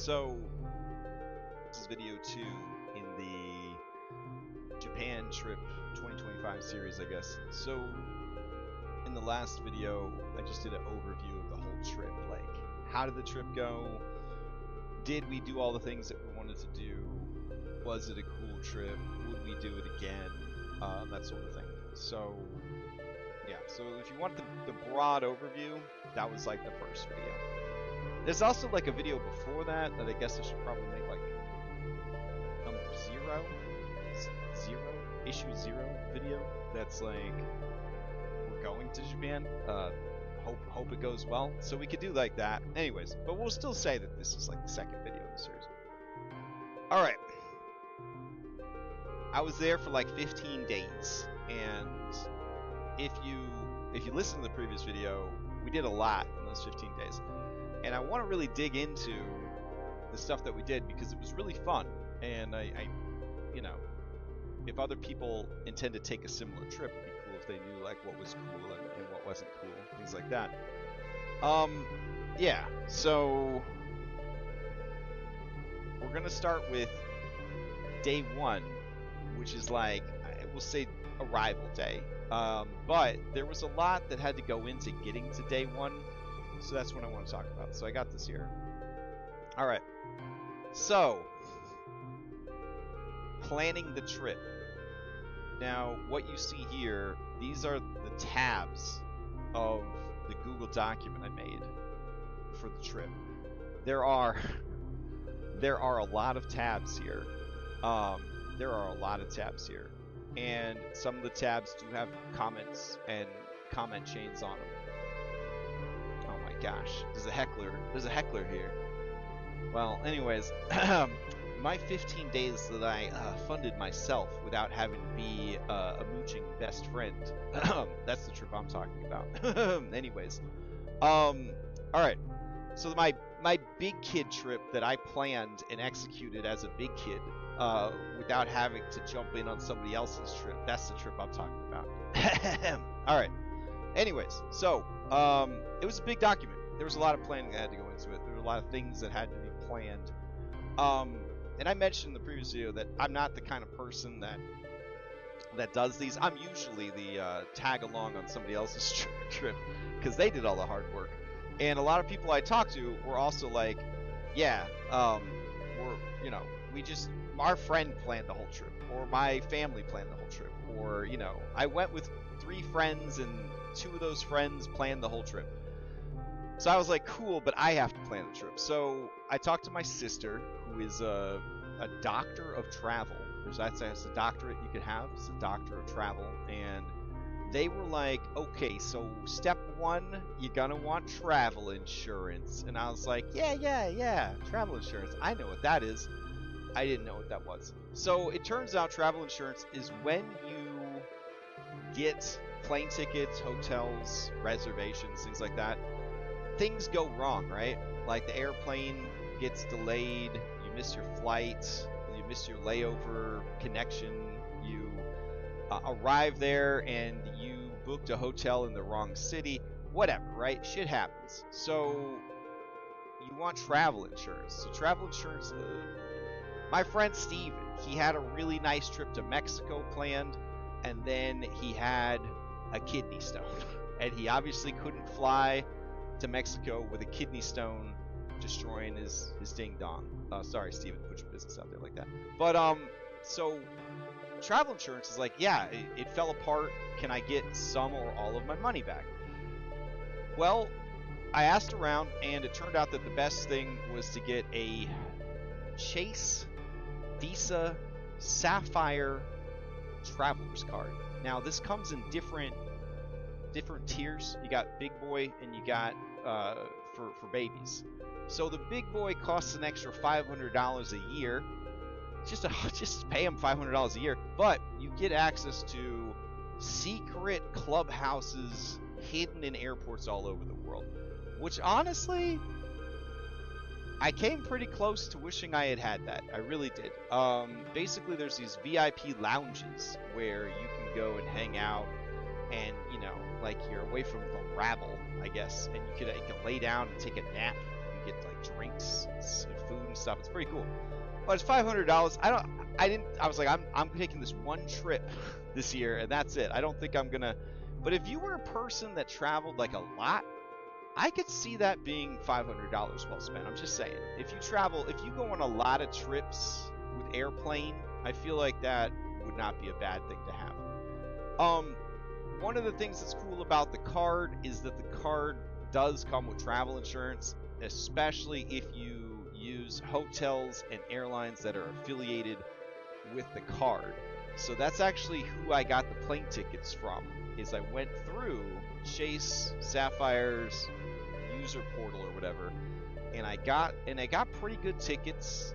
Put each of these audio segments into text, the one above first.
So, this is video 2 in the Japan trip 2025 series, I guess. So, in the last video, I just did an overview of the whole trip. Like, how did the trip go? Did we do all the things that we wanted to do? Was it a cool trip? Would we do it again? That sort of thing. So, yeah. So, if you want the broad overview, that was like the first video. There's also like a video before that I guess I should probably make like number issue 0 video. That's like we're going to Japan. Hope it goes well. So we could do like that. Anyways, but we'll still say that this is like the second video in the series. All right. I was there for like 15 days, and if you listen to the previous video, we did a lot in those 15 days. And I want to really dig into the stuff that we did because it was really fun. And I you know, if other people intend to take a similar trip, it'd be cool if they knew like what was cool and what wasn't cool, things like that. Yeah. So we're gonna start with day 1, which is like we'll say arrival day. But there was a lot that had to go into getting to day 1. So that's what I want to talk about. So I got this here. All right. So, planning the trip. Now, what you see here, these are the tabs of the Google document I made for the trip. There are a lot of tabs here. And some of the tabs do have comments and comment chains on them. Gosh, there's a heckler here. Well, anyways, my 15 days that I funded myself without having to be a mooching best friend. That's the trip I'm talking about. Anyways, all right. So my big kid trip that I planned and executed as a big kid without having to jump in on somebody else's trip. That's the trip I'm talking about. All right. Anyways, so it was a big document. There was a lot of planning that had to go into it. There were a lot of things that had to be planned. And I mentioned in the previous video that I'm not the kind of person that does these. I'm usually the tag along on somebody else's trip because they did all the hard work. And a lot of people I talked to were also like, yeah, our friend planned the whole trip, or my family planned the whole trip, or, I went with 3 friends and 2 of those friends planned the whole trip. So I was like, cool, but I have to plan the trip. So I talked to my sister, who is a doctor of travel. That's a doctorate you could have. It's a doctor of travel. And they were like, okay, so step 1, you're going to want travel insurance. And I was like, yeah, travel insurance. I know what that is. I didn't know what that was. So it turns out travel insurance is when you get plane tickets, hotels, reservations, things like that. Things go wrong, right? Like the airplane gets delayed, you miss your flight, you miss your layover connection, you arrive there and you booked a hotel in the wrong city, whatever, right? Shit happens. So you want travel insurance. So travel insurance, my friend Steven, he had a really nice trip to Mexico planned, and then he had a kidney stone. And he obviously couldn't fly to Mexico with a kidney stone destroying his ding dong. Sorry, Steven, put your business out there like that. But so travel insurance is like, yeah, it fell apart. Can I get some or all of my money back? Well, I asked around, and it turned out that the best thing was to get a Chase Visa Sapphire Traveler's Card. Now, this comes in different tiers. You got big boy and you got for babies. So the big boy costs an extra $500 a year. Just pay them $500 a year, but you get access to secret clubhouses hidden in airports all over the world. Which honestly, I came pretty close to wishing I had that. I really did. Basically, there's these VIP lounges where you can go and hang out, and like you're away from the rabble, I guess, and you can lay down and take a nap get like drinks and food and stuff. It's pretty cool. But it's $500. I was like, I'm taking this one trip this year and that's it. I don't think I'm gonna. But if you were a person that traveled like a lot, I could see that being $500 well spent. I'm just saying. If you go on a lot of trips with airplane, I feel like that would not be a bad thing to have. One of the things that's cool about the card is that the card does come with travel insurance, especially if you use hotels and airlines that are affiliated with the card. So that's actually who I got the plane tickets from. Is I went through Chase Sapphire's user portal or whatever, and I got pretty good tickets,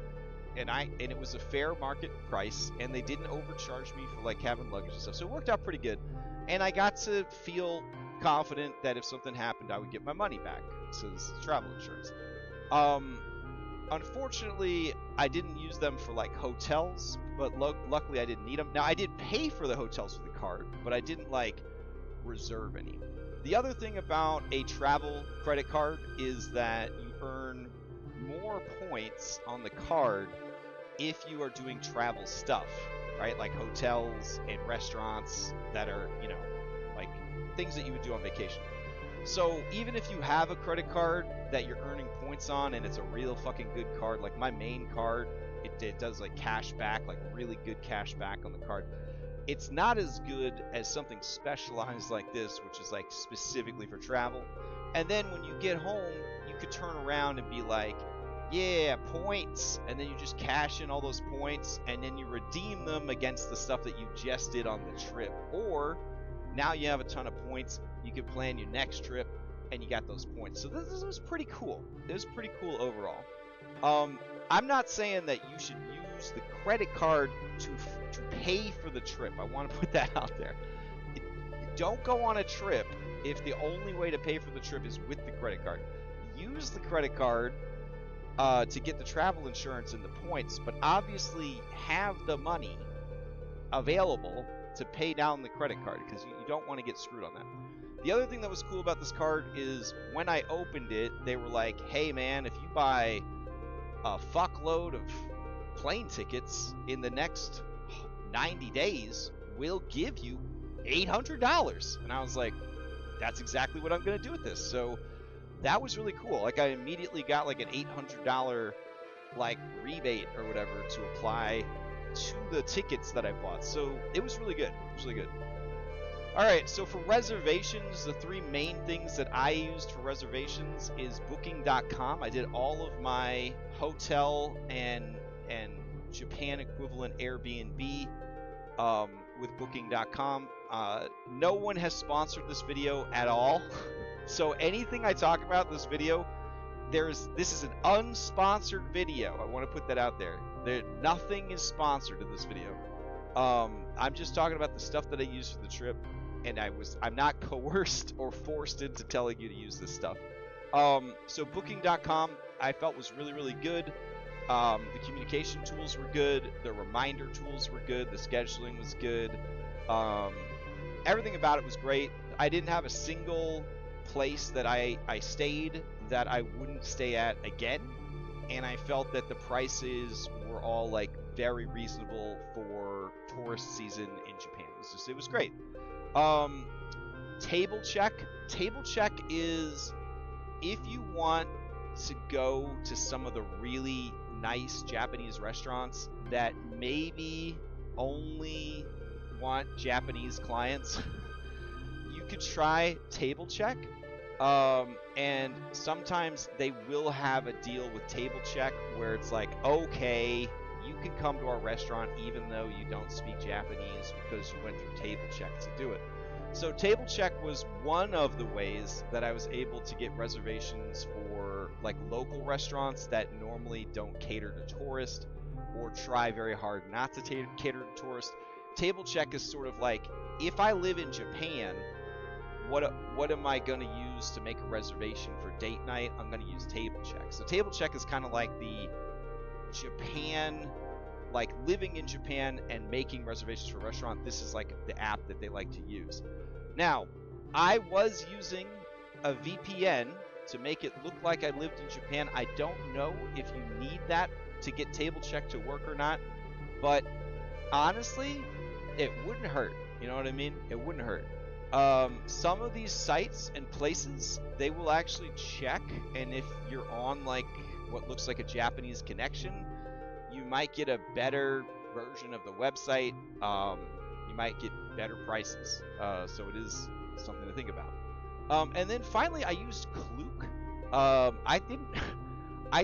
and it was a fair market price, and they didn't overcharge me for like having luggage and stuff. So it worked out pretty good, and I got to feel confident that if something happened, I would get my money back. So this is travel insurance. Unfortunately, I didn't use them for like hotels, but luckily I didn't need them. Now I did pay for the hotels with the card, but I didn't like reserve any. The other thing about a travel credit card is that you earn more points on the card if you are doing travel stuff, right? Like hotels and restaurants that are, like things that you would do on vacation. So even if you have a credit card that you're earning points on and it's a real fucking good card, like my main card, it does like cash back, like really good cash back on the card. It's not as good as something specialized like this, which is like specifically for travel. And then when you get home, you could turn around and be like, yeah, points. And then you just cash in all those points and then you redeem them against the stuff that you just did on the trip. Or now you have a ton of points, you can plan your next trip and you got those points. So this was pretty cool. It was pretty cool overall. I'm not saying that you should use the credit card to pay for the trip. I want to put that out there. Don't go on a trip if the only way to pay for the trip is with the credit card. Use the credit card to get the travel insurance and the points, but obviously have the money available to pay down the credit card because you don't want to get screwed on that. The other thing that was cool about this card is when I opened it, they were like, hey man, if you buy a fuckload of plane tickets in the next 90 days, we'll give you $800. And I was like, that's exactly what I'm going to do with this. So that was really cool. Like I immediately got like an $800 like rebate or whatever to apply to the tickets that I bought. So it was really good. It was really good. All right, so for reservations, the three main things that I used for reservations is Booking.com. I did all of my hotel and Japan equivalent Airbnb with Booking.com. No one has sponsored this video at all. So anything I talk about in this video, this is an unsponsored video. I want to put that out there. Nothing is sponsored in this video. I'm just talking about the stuff that I used for the trip, and I'm not coerced or forced into telling you to use this stuff. So Booking.com I felt was really, really good. The communication tools were good. The reminder tools were good. The scheduling was good. Everything about it was great. I didn't have a single place that I stayed that I wouldn't stay at again. And I felt that the prices were all like very reasonable for tourist season in Japan. It was great. Table check. Table check is if you want to go to some of the really nice Japanese restaurants that maybe only want Japanese clients, you could try Table Check. And sometimes they will have a deal with Table Check where it's like, okay, you can come to our restaurant even though you don't speak Japanese because you went through Table Check to do it. So Table Check was one of the ways that I was able to get reservations for like local restaurants that normally don't cater to tourists or try very hard not to cater to tourists. Table Check is sort of like, if I live in Japan, what am I going to use to make a reservation for date night? I'm going to use Table Check. So Table Check is kind of like the Japan, like living in Japan and making reservations for a restaurant. This is like the app that they like to use. Now, I was using a VPN to make it look like I lived in Japan. I don't know if you need that to get table check to work or not, but honestly, it wouldn't hurt. You know what I mean? It wouldn't hurt. Some of these sites and places, they will actually check, and if you're on like what looks like a Japanese connection, you might get a better version of the website. You might get better prices. So it is something to think about. And then finally, I used Klook. I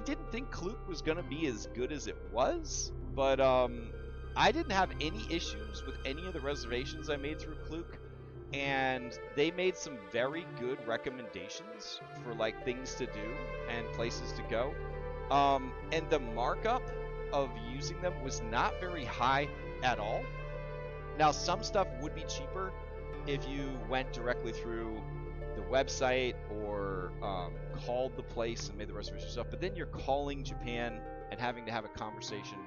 didn't think Klook was gonna be as good as it was, but I didn't have any issues with any of the reservations I made through Klook, and they made some very good recommendations for like things to do and places to go. And the markup of using them was not very high at all. Now, some stuff would be cheaper if you went directly through the website or called the place and made the reservation stuff, but then you're calling Japan and having to have a conversation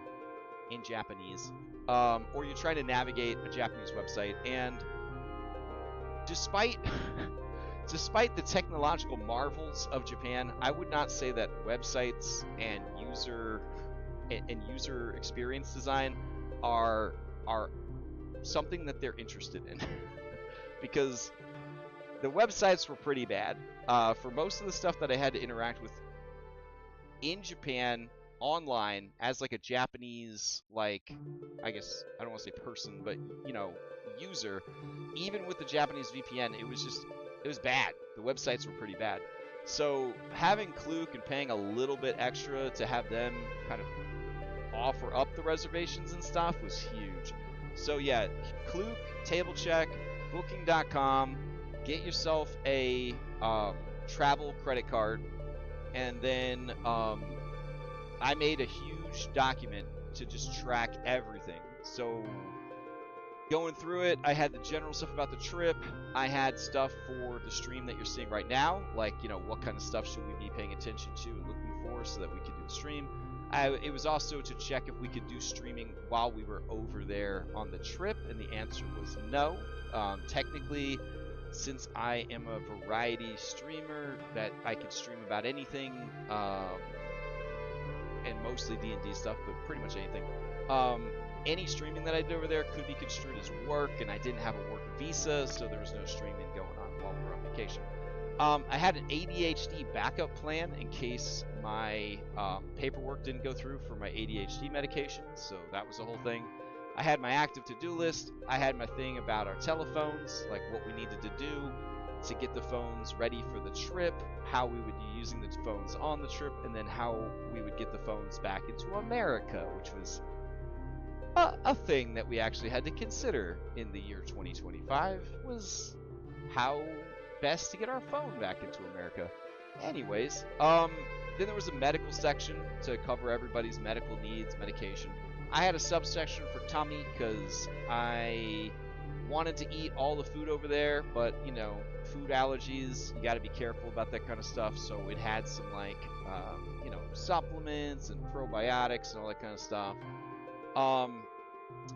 in Japanese, or you're trying to navigate a Japanese website, and despite the technological marvels of Japan, I would not say that websites and user experience design are something that they're interested in. Because the websites were pretty bad. For most of the stuff that I had to interact with in Japan online as like a Japanese, like, I guess I don't want to say person, but you know, user, even with the Japanese VPN, it was bad. The websites were pretty bad. So having Klook and paying a little bit extra to have them kind of offer up the reservations and stuff was huge. So yeah, Klook, Table Check, Booking.com, get yourself a travel credit card, and then I made a huge document to just track everything. So going through it, I had the general stuff about the trip. I had stuff for the stream that you're seeing right now, like, you know, what kind of stuff should we be paying attention to and looking for so that we could do the stream. It was also to check if we could do streaming while we were over there on the trip, and the answer was no. Technically, since I am a variety streamer, that I could stream about anything, and mostly D&D stuff, but pretty much anything. Any streaming that I did over there could be construed as work, and I didn't have a work visa, so there was no streaming going on while we were on vacation. I had an ADHD backup plan in case my paperwork didn't go through for my ADHD medication, so that was the whole thing. I had my active to-do list. I had my thing about our telephones, like what we needed to do to get the phones ready for the trip, how we would be using the phones on the trip, and then how we would get the phones back into America, which was a thing that we actually had to consider in the year 2025, was how best to get our phone back into America. Anyways, then there was a medical section to cover everybody's medical needs, medication. I had a subsection for tummy because I wanted to eat all the food over there, but you know, food allergies, you got to be careful about that kind of stuff. So it had some like, you know, supplements and probiotics and all that kind of stuff. I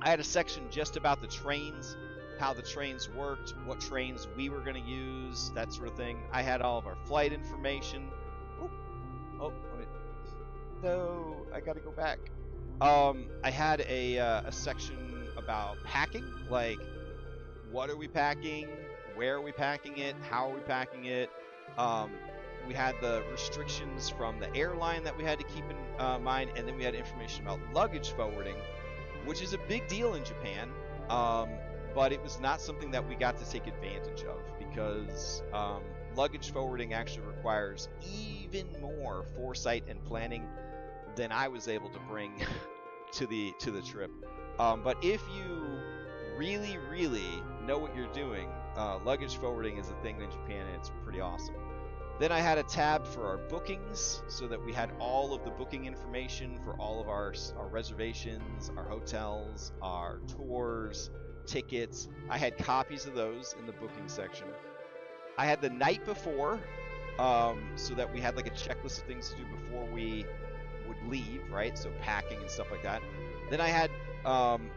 had a section just about the trains, how the trains worked, what trains we were going to use, that sort of thing. I had all of our flight information. No, I got to go back. I had a section about packing, like what are we packing, where are we packing it, how are we packing it. We had the restrictions from the airline that we had to keep in mind, and then we had information about luggage forwarding, which is a big deal in Japan, but it was not something that we got to take advantage of because luggage forwarding actually requires even more foresight and planning than I was able to bring to the trip. But if you really know what you're doing, luggage forwarding is a thing in Japan, and it's pretty awesome. Then I had a tab for our bookings, so that we had all of the booking information for all of our reservations, our hotels, our tours, tickets. I had copies of those in the booking section. I had the night before, so that we had like a checklist of things to do before we would leave, right? So packing and stuff like that. Then I had,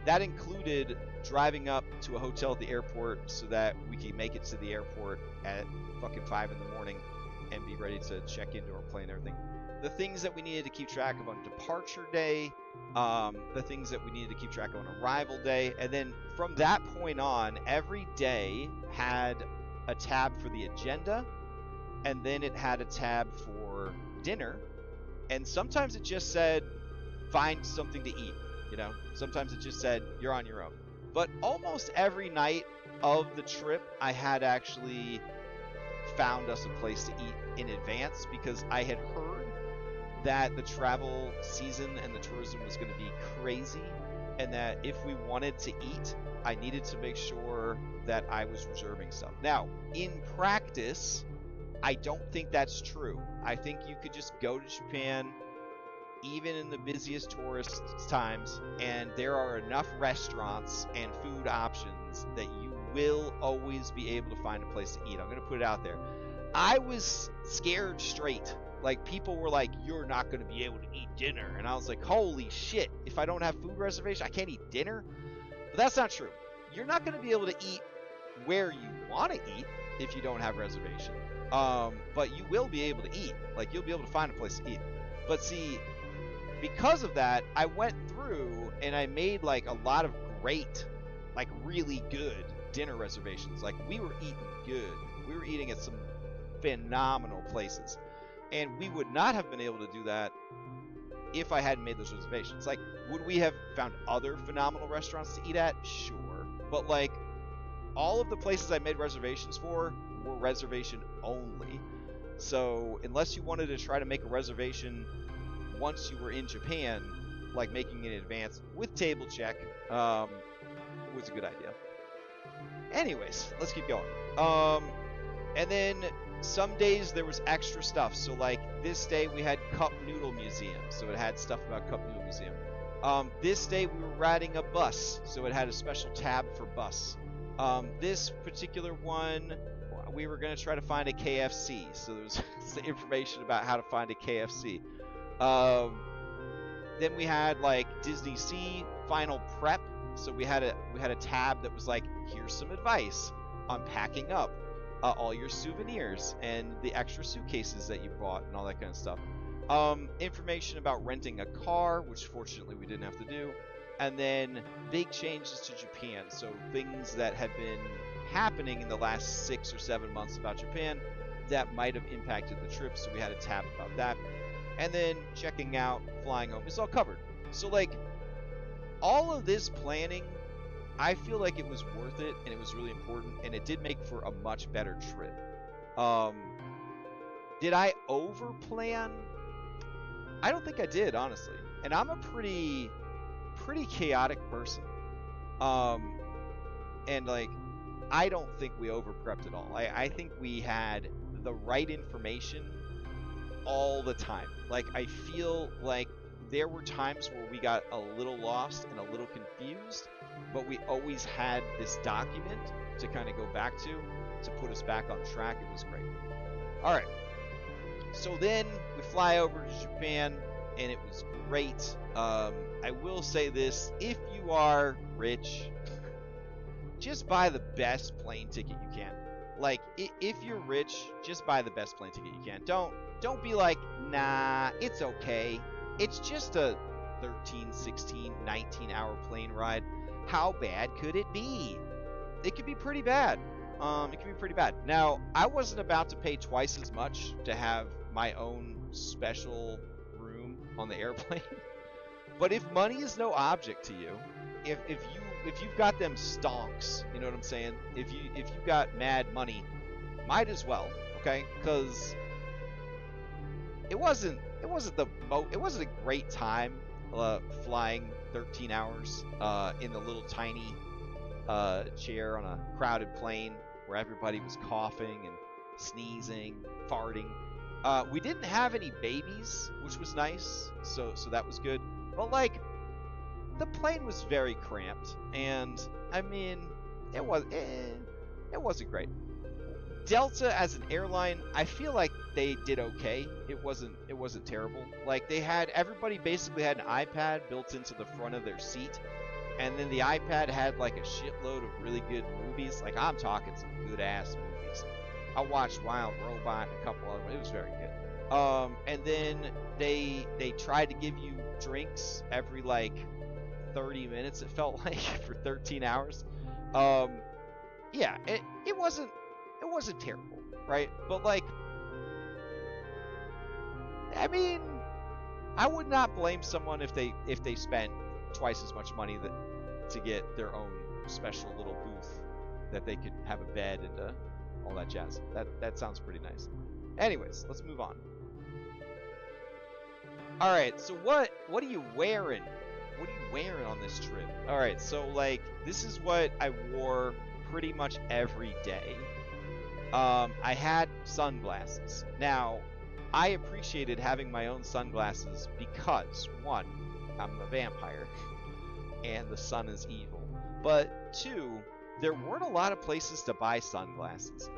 that included driving up to a hotel at the airport so that we could make it to the airport at fucking 5 in the morning. and be ready to check into our plane and everything. The things that we needed to keep track of on departure day, the things that we needed to keep track of on arrival day, and then from that point on, every day had a tab for the agenda, and then it had a tab for dinner, and sometimes it just said find something to eat, you know? Sometimes it just said you're on your own. But almost every night of the trip, I had actually found us a place to eat in advance, because I had heard that the travel season and the tourism was going to be crazy, and that if we wanted to eat, I needed to make sure that I was reserving stuff. Now, in practice, I don't think that's true. I think you could just go to Japan, even in the busiest tourist times, and there are enough restaurants and food options that you will always be able to find a place to eat. I'm going to put it out there. I was scared straight. Like, people were like, you're not going to be able to eat dinner. And I was like, holy shit, if I don't have food reservation, I can't eat dinner? But that's not true. You're not going to be able to eat where you want to eat if you don't have reservation. But you will be able to eat. Like, you'll be able to find a place to eat. But see, because of that, I went through and I made like a lot of great, like really good dinner reservations. Like, we were eating good. We were eating at some phenomenal places. And we would not have been able to do that if I hadn't made those reservations. Like, would we have found other phenomenal restaurants to eat at? Sure. But like, all of the places I made reservations for were reservation only. So unless you wanted to try to make a reservation once you were in Japan, like making it in advance with table check, was a good idea. Anyways, let's keep going. And then some days there was extra stuff. So like this day we had Cup Noodle Museum, so it had stuff about Cup Noodle Museum. This day we were riding a bus, so it had a special tab for bus. This particular one, we were going to try to find a KFC, so there was some information about how to find a KFC. Then we had like Disney Sea Final Prep, so we had a tab that was like, here's some advice on packing up all your souvenirs and the extra suitcases that you bought and all that kind of stuff. Information about renting a car, which fortunately we didn't have to do. And then big changes to Japan, so things that have been happening in the last 6 or 7 months about Japan that might have impacted the trip, so we had a tab about that. And then checking out, flying home, it's all covered. So like, all of this planning, I feel like it was worth it, and it was really important, and it did make for a much better trip. Did I over-plan? I don't think I did, honestly. And I'm a pretty chaotic person. And like, I don't think we over-prepped at all. I think we had the right information all the time. Like, I feel like there were times where we got a little lost and a little confused, but we always had this document to kind of go back to put us back on track. It was great. All right. So then we fly over to Japan, and it was great. I will say this, if you are rich, just buy the best plane ticket you can. Like, if you're rich, just buy the best plane ticket you can. Don't be like, nah, it's okay. It's just a 13, 16, 19-hour plane ride. How bad could it be? It could be pretty bad. It could be pretty bad. Now, I wasn't about to pay twice as much to have my own special room on the airplane. But if money is no object to you, if you've got them stonks, you know what I'm saying? If you've got mad money, might as well, okay? Because it wasn't a great time flying 13 hours in the little tiny chair on a crowded plane where everybody was coughing and sneezing, farting. We didn't have any babies, which was nice, so that was good. But like, the plane was very cramped, and I mean, it wasn't great. Delta as an airline, I feel like they did okay. It wasn't terrible. Like, everybody basically had an iPad built into the front of their seat, and then the iPad had like a shitload of really good movies. Like, I'm talking some good ass movies. I watched Wild Robot and a couple other ones. It was very good. And then they tried to give you drinks every like 30 minutes. It felt like for 13 hours. Um, yeah, it wasn't terrible, right? But like, I mean, I would not blame someone if they spent twice as much money to get their own special little booth that they could have a bed and all that jazz. That sounds pretty nice. Anyways, let's move on. All right, so what are you wearing? What are you wearing on this trip? All right, so like this is what I wore pretty much every day. I had sunglasses. Now, I appreciated having my own sunglasses because one, I'm a vampire and the sun is evil. But two, there weren't a lot of places to buy sunglasses.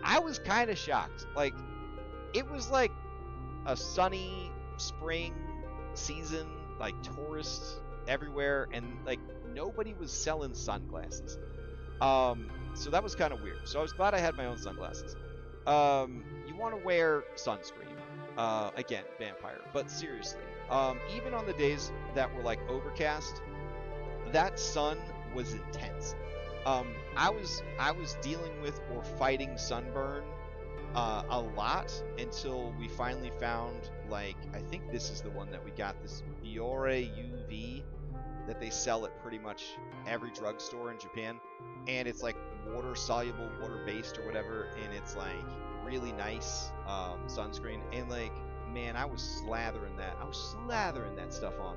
I was kind of shocked. Like, it was like a sunny spring season, like tourists everywhere, and like nobody was selling sunglasses. So that was kind of weird. So I was glad I had my own sunglasses. You want to wear sunscreen. Again, vampire. But seriously, even on the days that were like overcast, that sun was intense. I was dealing with or fighting sunburn a lot until we finally found, like, I think this is the one that we got, this Biore UV that they sell at pretty much every drugstore in Japan, and it's like water soluble, water based or whatever, and it's like really nice sunscreen. And like, man, I was slathering that stuff on,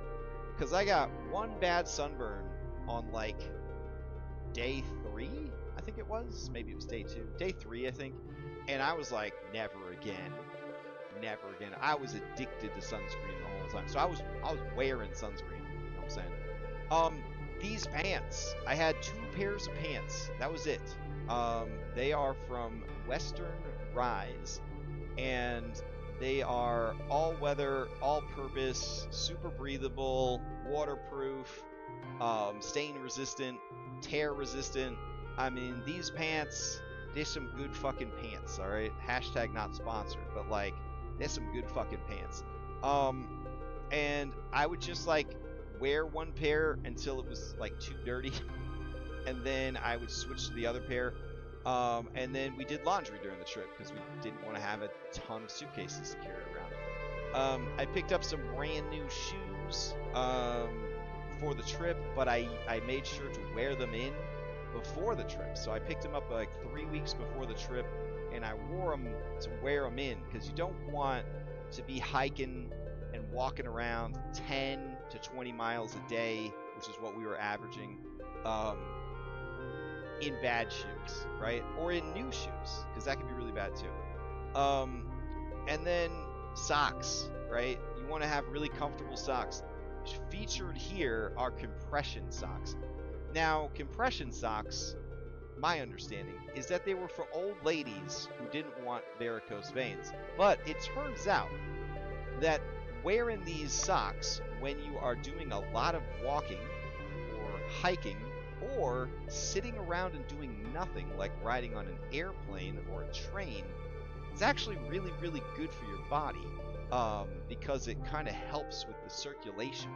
because I got one bad sunburn on like day 3, I think it was, maybe it was day 2, day 3 I think, and I was like, never again. I was addicted to sunscreen the whole time. So I was wearing sunscreen, you know what I'm saying? These pants, I had 2 pairs of pants. That was it. They are from Western Rise, and they are all-weather, all-purpose, super breathable, waterproof, stain-resistant, tear-resistant. I mean, these pants, they're some good fucking pants, alright? Hashtag not sponsored, but like, they're some good fucking pants. And I would just like wear one pair until it was like too dirty, and then I would switch to the other pair. And then we did laundry during the trip because we didn't want to have a ton of suitcases to carry around. I picked up some brand new shoes for the trip, but I made sure to wear them in before the trip. So I picked them up like 3 weeks before the trip, and I wore them to wear them in, because you don't want to be hiking and walking around 10 to 20 miles a day, which is what we were averaging, in bad shoes, right? Or in new shoes, because that can be really bad too. And then socks, right? You want to have really comfortable socks. Featured here are compression socks. Now, compression socks, my understanding, is that they were for old ladies who didn't want varicose veins. But it turns out that wearing these socks when you are doing a lot of walking or hiking or sitting around and doing nothing, like riding on an airplane or a train, is actually really, really good for your body, because it kind of helps with the circulation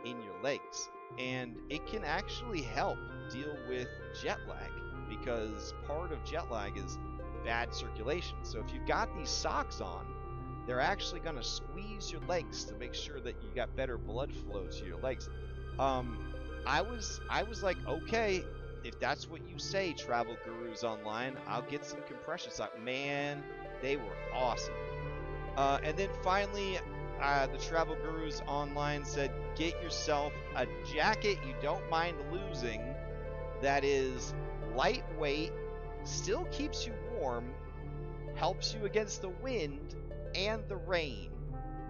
in your legs. And it can actually help deal with jet lag, because part of jet lag is bad circulation. So if you've got these socks on, they're actually going to squeeze your legs to make sure that you got better blood flow to your legs. I was like, okay, if that's what you say, Travel Gurus Online, I'll get some compression socks. Man, they were awesome. And then finally, the Travel Gurus Online said, get yourself a jacket you don't mind losing, that is lightweight, still keeps you warm, helps you against the wind and the rain,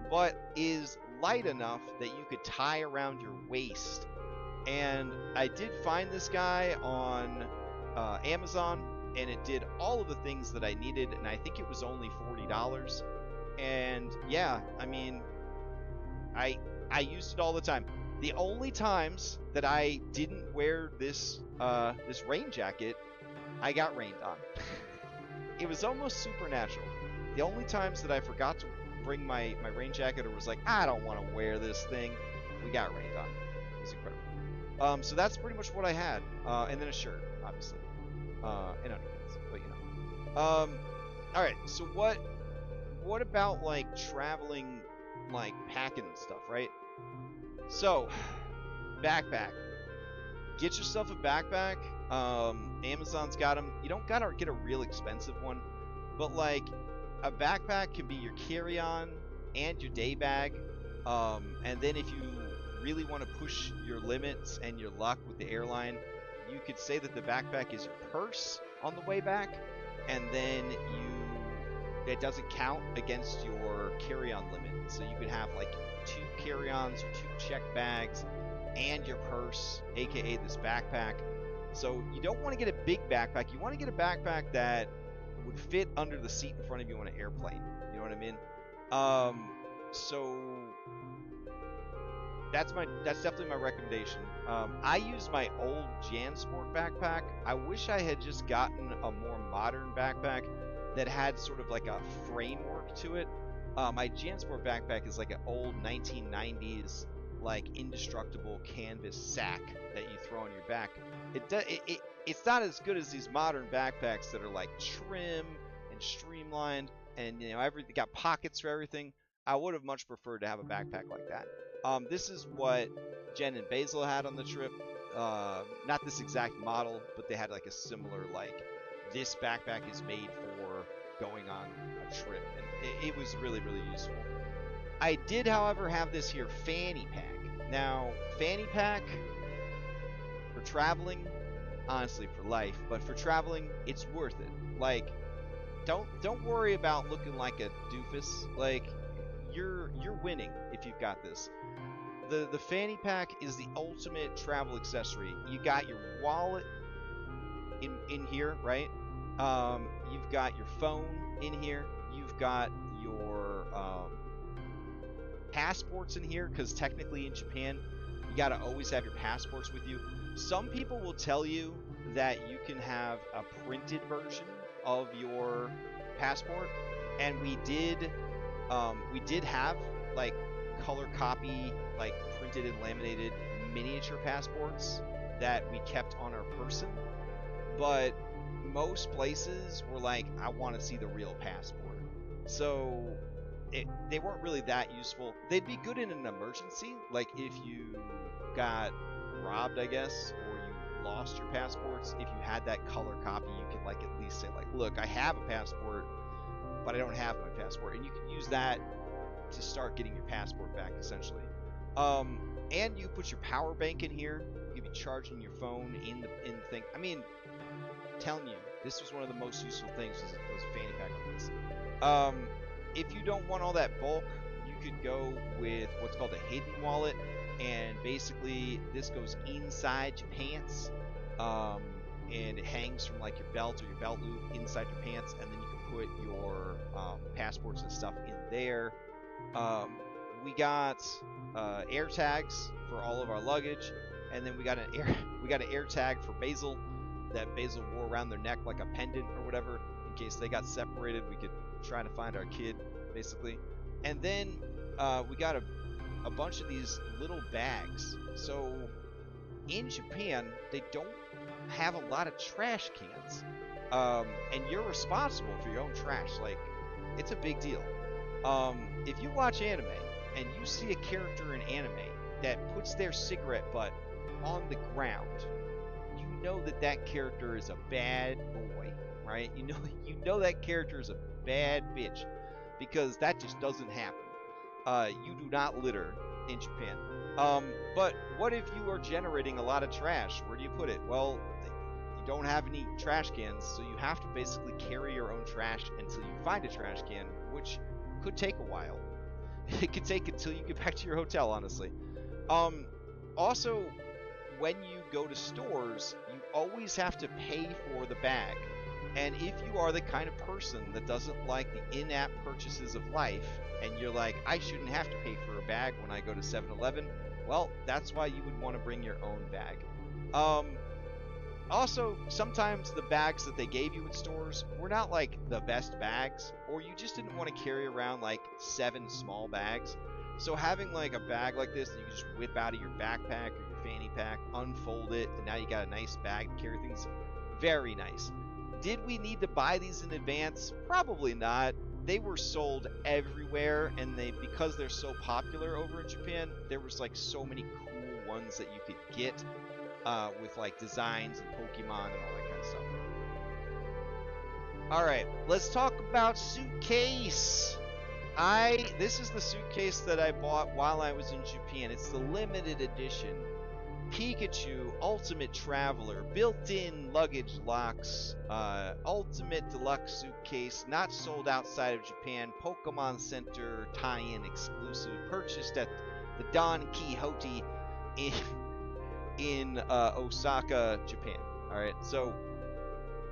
but is light enough that you could tie around your waist. And I did find this guy on Amazon, and it did all of the things that I needed, and I think it was only $40. And yeah, I mean, I used it all the time. The only times that I didn't wear this this rain jacket, I got rained on. it was almost supernatural. The only times that I forgot to bring my rain jacket or was like, I don't want to wear this thing, we got rained on. It was incredible. So that's pretty much what I had, and then a shirt, obviously, and underpants, but you know. All right. So what about like traveling, like packing and stuff, right? So backpack. Get yourself a backpack. Amazon's got them. You don't gotta get a real expensive one, but like a backpack can be your carry-on and your day bag. And then if you really want to push your limits and your luck with the airline, you could say that the backpack is your purse on the way back, and then it doesn't count against your carry-on limit. So you could have like 2 carry-ons or 2 check bags and your purse, aka this backpack. So you don't want to get a big backpack. You want to get a backpack that would fit under the seat in front of you on an airplane. You know what I mean? So that's definitely my recommendation. I use my old JanSport backpack. I wish I had just gotten a more modern backpack that had sort of like a framework to it. My JanSport backpack is like an old 1990s like indestructible canvas sack that you throw on your back. It's not as good as these modern backpacks that are like trim and streamlined, and you know everything got pockets for everything. I would have much preferred to have a backpack like that. This is what Jen and Basil had on the trip. Not this exact model, but they had like a similar like this backpack is made for going on a trip, and it was really useful. I did, however, have this here fanny pack. Now, fanny pack for traveling, honestly, for life, but for traveling, it's worth it. Like, don't worry about looking like a doofus. Like, you're winning if you've got this. The fanny pack is the ultimate travel accessory. You got your wallet in here, right? You've got your phone in here. You've got your passports in here, because technically in Japan you gotta always have your passports with you. Some people will tell you that you can have a printed version of your passport, and we did have like color copy, like printed and laminated miniature passports that we kept on our person, but most places were like, I want to see the real passport. So they weren't really that useful. They'd be good in an emergency, like if you got robbed, I guess, or you lost your passports. If you had that color copy, you could like at least say like, look, I have a passport, but I don't have my passport, and you can use that to start getting your passport back, essentially. And you put your power bank in here. You could be charging your phone in the thing. I mean, I'm telling you, this was one of the most useful things was a fanny pack like this. If you don't want all that bulk, you could go with what's called a hidden wallet, and basically this goes inside your pants, and it hangs from like your belt or your belt loop inside your pants, and then you can put your passports and stuff in there. We got air tags for all of our luggage, and then we got an air tag for Basil that Basil wore around their neck like a pendant or whatever, in case they got separated. We could try to find our kid, basically. And then we got a bunch of these little bags. So in Japan, they don't have a lot of trash cans, and you're responsible for your own trash. Like, it's a big deal. If you watch anime and you see a character in anime that puts their cigarette butt on the ground, you know that character is a bad boy, right? You know that character is a bad bitch, because that just doesn't happen. You do not litter in Japan. But what if you are generating a lot of trash? Where do you put it? Well, you don't have any trash cans, so you have to basically carry your own trash until you find a trash can, which could take a while. It could take until you get back to your hotel, honestly. Also, when you go to stores, you always have to pay for the bag. And if you are the kind of person that doesn't like the in-app purchases of life, and you're like, I shouldn't have to pay for a bag when I go to 7-Eleven, well, that's why you would want to bring your own bag. Also, sometimes the bags that they gave you in stores were not like the best bags, or you just didn't want to carry around like 7 small bags. So having like a bag like this that you can just whip out of your backpack or your fanny pack, unfold it, and now you got a nice bag to carry things, very nice. Did we need to buy these in advance? Probably not. They were sold everywhere, and because they're so popular over in Japan, there was like so many cool ones that you could get with like designs and Pokemon and all that kind of stuff. All right, let's talk about suitcase. This is the suitcase that I bought while I was in Japan. It's the limited edition Pikachu Ultimate Traveler, built-in luggage locks, ultimate deluxe suitcase, not sold outside of Japan, Pokemon Center tie-in exclusive, purchased at the Don Quixote in Osaka, Japan. Alright, so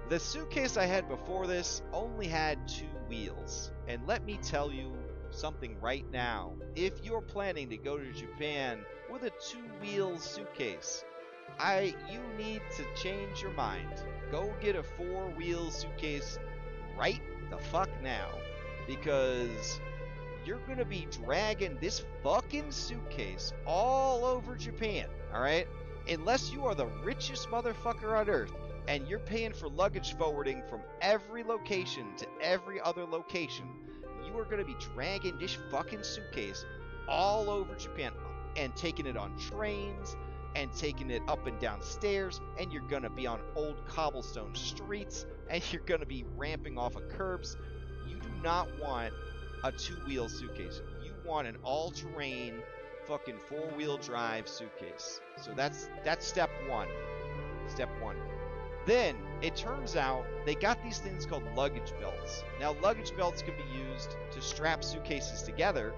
the suitcase I had before this only had 2 wheels, and let me tell you something right now. If you're planning to go to Japan with a 2-wheel suitcase, you need to change your mind. Go get a 4-wheel suitcase right the fuck now, because you're gonna be dragging this fucking suitcase all over Japan, alright? Unless you are the richest motherfucker on earth and you're paying for luggage forwarding from every location to every other location, you are going to be dragging this fucking suitcase all over Japan and taking it on trains and taking it up and down stairs, and you're going to be on old cobblestone streets, and you're going to be ramping off of curbs. You do not want a 2-wheel suitcase. You want an all-terrain fucking 4-wheel drive suitcase. So that's step 1. Step 1. Then it turns out they got these things called luggage belts. Now luggage belts can be used to strap suitcases together,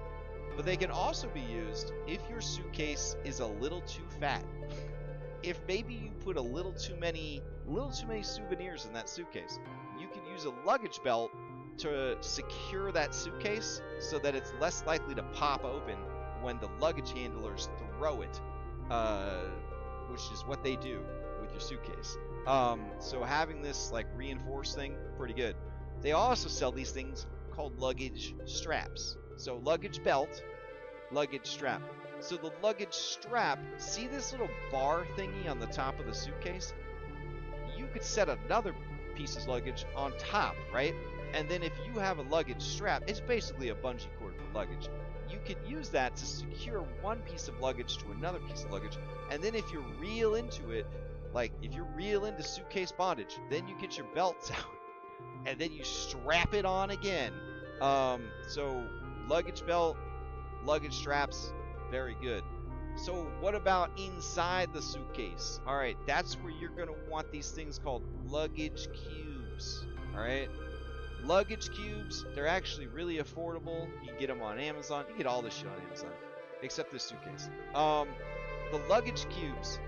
but they can also be used if your suitcase is a little too fat. If maybe you put a little too many souvenirs in that suitcase, you can use a luggage belt to secure that suitcase so that it's less likely to pop open when the luggage handlers throw it, which is what they do with your suitcase. So having this like reinforced thing, pretty good. They also sell these things called luggage straps. So luggage belt, luggage strap. So the luggage strap, see this little bar thingy on the top of the suitcase? You could set another piece of luggage on top, right? And then if you have a luggage strap, it's basically a bungee cord for luggage. You could use that to secure one piece of luggage to another piece of luggage, and then if you're real into it, like if you're real into suitcase bondage, then you get your belts out, and then you strap it on again. So luggage belt, luggage straps, very good. So what about inside the suitcase? Alright, that's where you're going to want these things called luggage cubes. Alright? Luggage cubes, they're actually really affordable. You can get them on Amazon. You can get all this shit on Amazon, except this suitcase. The luggage cubes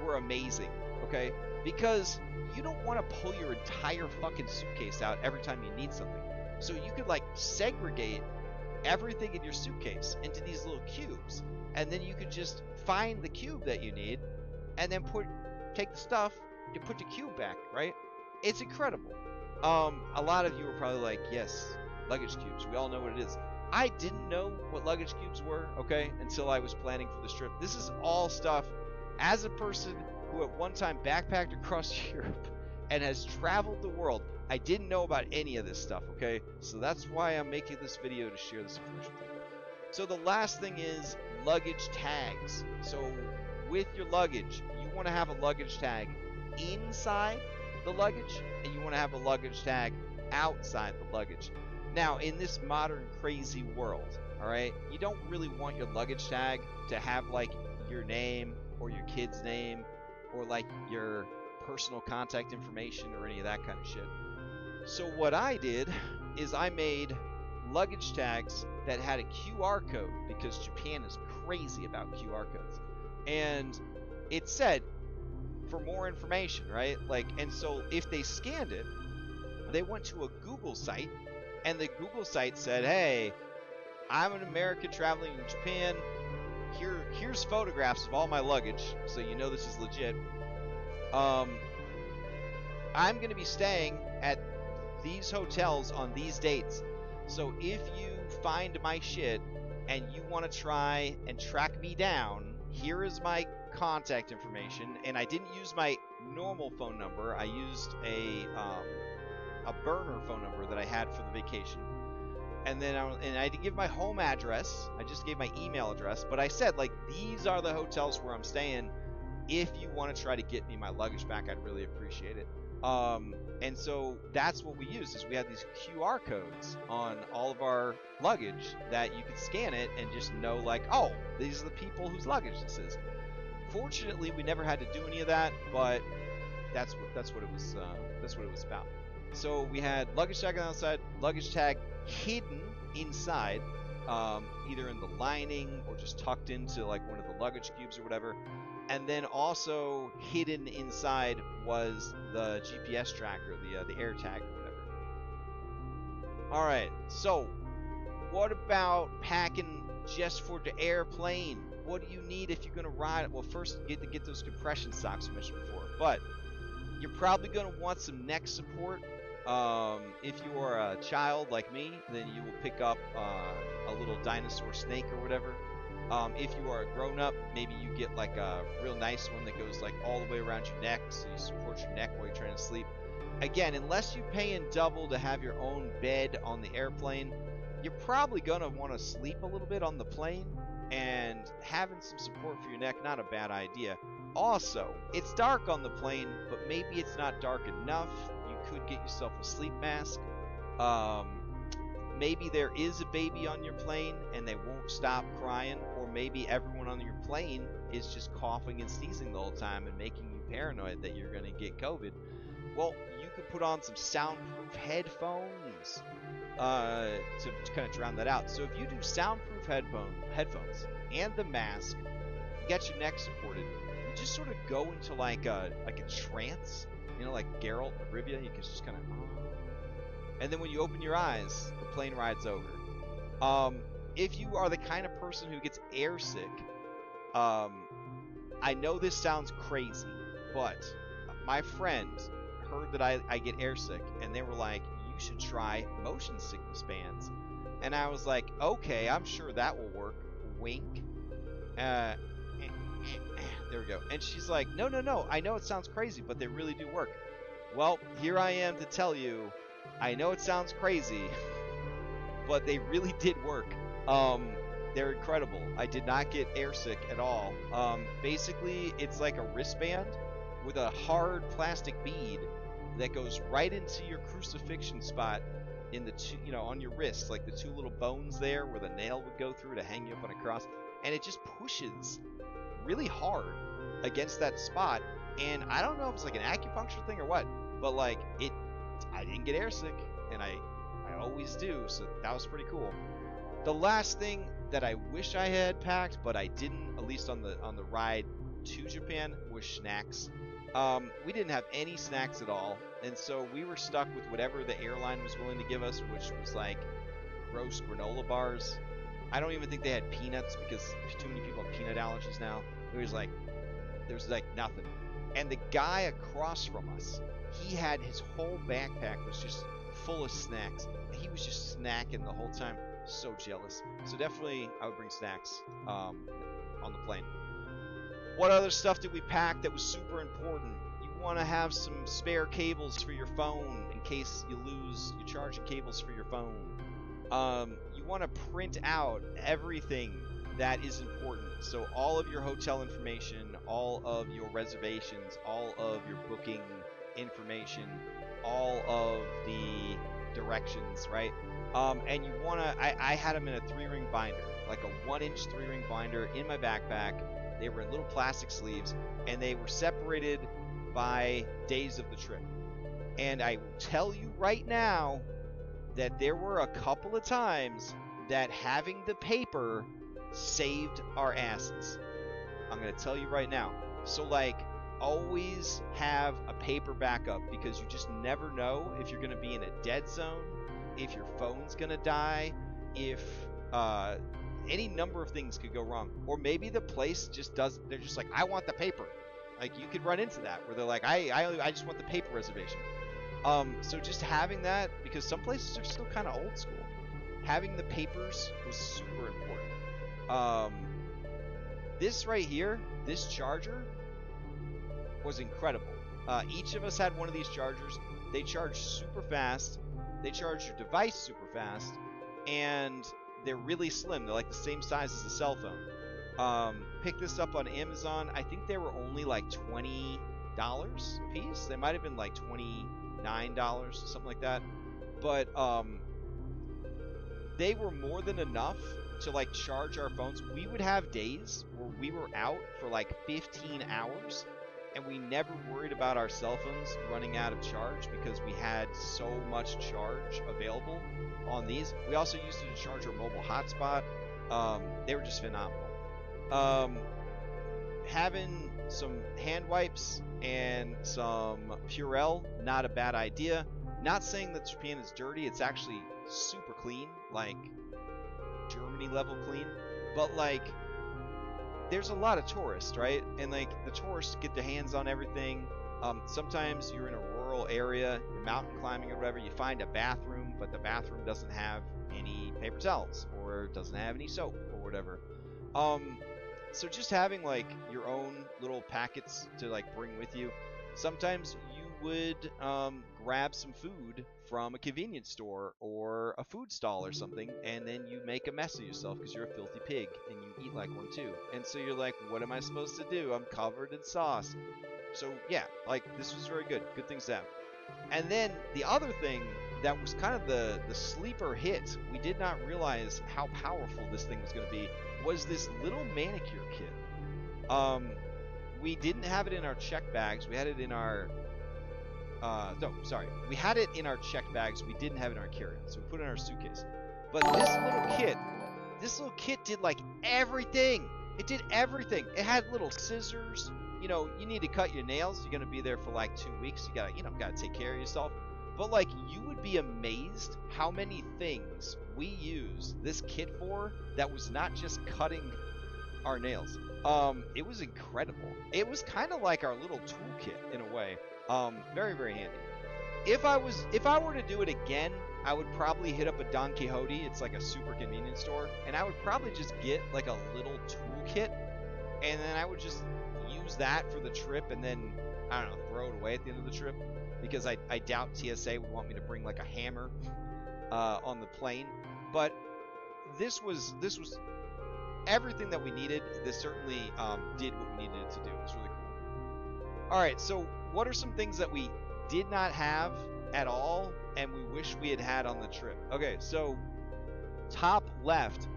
were amazing, okay? Because you don't want to pull your entire fucking suitcase out every time you need something. So you could like segregate everything in your suitcase into these little cubes, and then you could just find the cube that you need, and then take the stuff, you put the cube back, right? It's incredible. A lot of you are probably like, yes, luggage cubes. We all know what it is. I didn't know what luggage cubes were, okay, until I was planning for this trip. This is all stuff, as a person who at one time backpacked across Europe and has traveled the world, I didn't know about any of this stuff, okay? So that's why I'm making this video, to share this information with you. So the last thing is luggage tags. So with your luggage, you want to have a luggage tag inside the luggage, and you want to have a luggage tag outside the luggage. Now, in this modern crazy world, alright, you don't really want your luggage tag to have like your name or your kid's name or like your personal contact information or any of that kind of shit. So what I did is I made luggage tags that had a QR code, because Japan is crazy about QR codes. And it said, for more information, right? Like, and so if they scanned it, they went to a Google site, and the Google site said, hey, I'm an American traveling in Japan. Here's photographs of all my luggage, so you know this is legit. I'm going to be staying at these hotels on these dates. So if you find my shit and you want to try and track me down, here is my contact information. And I didn't use my normal phone number. I used a burner phone number that I had for the vacation. And then I didn't give my home address. I just gave my email address. But I said, like, these are the hotels where I'm staying. If you want to try to get me my luggage back, I'd really appreciate it. And so that's what we used, is we had these QR codes on all of our luggage that you could scan it and just know, like, oh, these are the people whose luggage this is. Fortunately, we never had to do any of that, but that's what it was about. So we had luggage tag on the outside, luggage tag hidden inside, either in the lining or just tucked into like one of the luggage cubes or whatever. And then also hidden inside was the GPS tracker, the air tag or whatever. All right, so what about packing just for the airplane? What do you need if you're gonna ride? Well, first you get to get those compression socks I mentioned before, but you're probably gonna want some neck support. If you are a child like me, then you will pick up a little dinosaur snake or whatever. If you are a grown-up, maybe you get like a real nice one that goes like all the way around your neck, so you support your neck while you're trying to sleep. Again, unless you pay in double to have your own bed on the airplane, you're probably gonna want to sleep a little bit on the plane, and having some support for your neck, not a bad idea. Also, it's dark on the plane, but maybe it's not dark enough. You could get yourself a sleep mask. Maybe there is a baby on your plane and they won't stop crying, or maybe everyone on your plane is just coughing and sneezing the whole time and making you paranoid that you're going to get COVID. Well, you could put on some soundproof headphones to kind of drown that out. So if you do soundproof headphones and the mask, you get your neck supported, you just sort of go into like a trance, you know, like Geralt of Rivia. You can just kind of, and then when you open your eyes, the plane ride's over. If you are the kind of person who gets airsick, I know this sounds crazy, but my friend heard that I get airsick, and they were like, you should try motion sickness bands. And I was like, okay, I'm sure that will work. Wink. There we go. And she's like, no, I know it sounds crazy, but they really do work. Well, here I am to tell you, I know it sounds crazy, but they really did work. They're incredible. I did not get airsick at all. Basically, it's like a wristband with a hard plastic bead that goes right into your crucifixion spot in the two, on your wrist, like the two little bones there where the nail would go through to hang you up on a cross, and it just pushes really hard against that spot. And I don't know if it's like an acupuncture thing or what, but like I didn't get airsick, and I always do, so that was pretty cool. The last thing that I wish I had packed, but I didn't, at least on the ride to Japan, was snacks. We didn't have any snacks at all, and so we were stuck with whatever the airline was willing to give us, which was like gross granola bars. I don't even think they had peanuts, because too many people have peanut allergies now. There's like nothing. And the guy across from us, he had his whole backpack was just full of snacks. He was just snacking the whole time. So jealous. So definitely I would bring snacks on the plane. What other stuff did we pack that was super important? You want to have some spare cables for your phone in case you lose your charging cables for your phone. You want to print out everything that is important. So all of your hotel information, all of your reservations, all of your booking information, all of the directions, right? And you want to, I had them in a 3-ring binder, like a 1-inch 3-ring binder in my backpack. They were in little plastic sleeves, and they were separated by days of the trip. And I will tell you right now that there were a couple of times that having the paper saved our asses. I'm going to tell you right now. So like, always have a paper backup, because you just never know if you're going to be in a dead zone, if your phone's going to die, if any number of things could go wrong. Or maybe the place just doesn't, they're just like, I want the paper. Like, you could run into that where they're like, I just want the paper reservation. So just having that, because some places are still kind of old school, having the papers was super important. This right here, this charger was incredible. Each of us had one of these chargers. They charge super fast. They charge your device super fast, and they're really slim. They're like the same size as a cell phone. Picked this up on Amazon. I think they were only like $20 a piece. They might have been like $29, something like that. But they were more than enough to like charge our phones. We would have days where we were out for like 15 hours, and we never worried about our cell phones running out of charge because we had so much charge available on these. We also used it to charge our mobile hotspot. They were just phenomenal. Having some hand wipes and some Purell, not a bad idea. Not saying that Japan is dirty. It's actually super clean, like Germany level clean. But like, there's a lot of tourists, right? And like, the tourists get their hands on everything. Sometimes you're in a rural area, you're mountain climbing or whatever, you find a bathroom, but the bathroom doesn't have any paper towels or doesn't have any soap or whatever. So just having like your own little packets to like bring with you. Sometimes you would grab some food from a convenience store or a food stall or something, and then you make a mess of yourself because you're a filthy pig and you eat like one too. And so you're like, what am I supposed to do? I'm covered in sauce. So yeah, like, this was very good. Good things to have. And then the other thing that was kind of the sleeper hit, we did not realize how powerful this thing was going to be, was this little manicure kit. We didn't have it in our check bags. We had it in our we had it in our check bags. We didn't have it in our carry-on, so we put it in our suitcase. But this little kit did like everything. It did everything. It had little scissors. You know, you need to cut your nails. You're gonna be there for like 2 weeks. You gotta take care of yourself. But like, you would be amazed how many things we use this kit for that was not just cutting our nails. It was incredible. It was kind of like our little toolkit in a way. Very, very handy. If I were to do it again, I would probably hit up a Don Quixote. It's like a super convenience store, and I would probably just get like a little toolkit, and then I would just use that for the trip, and then, I don't know, throw it away at the end of the trip, because I doubt TSA would want me to bring like a hammer on the plane. But this was everything that we needed. This certainly did what we needed it to do. It's really cool. All right, so what are some things that we did not have at all and we wish we had had on the trip? Okay, so top left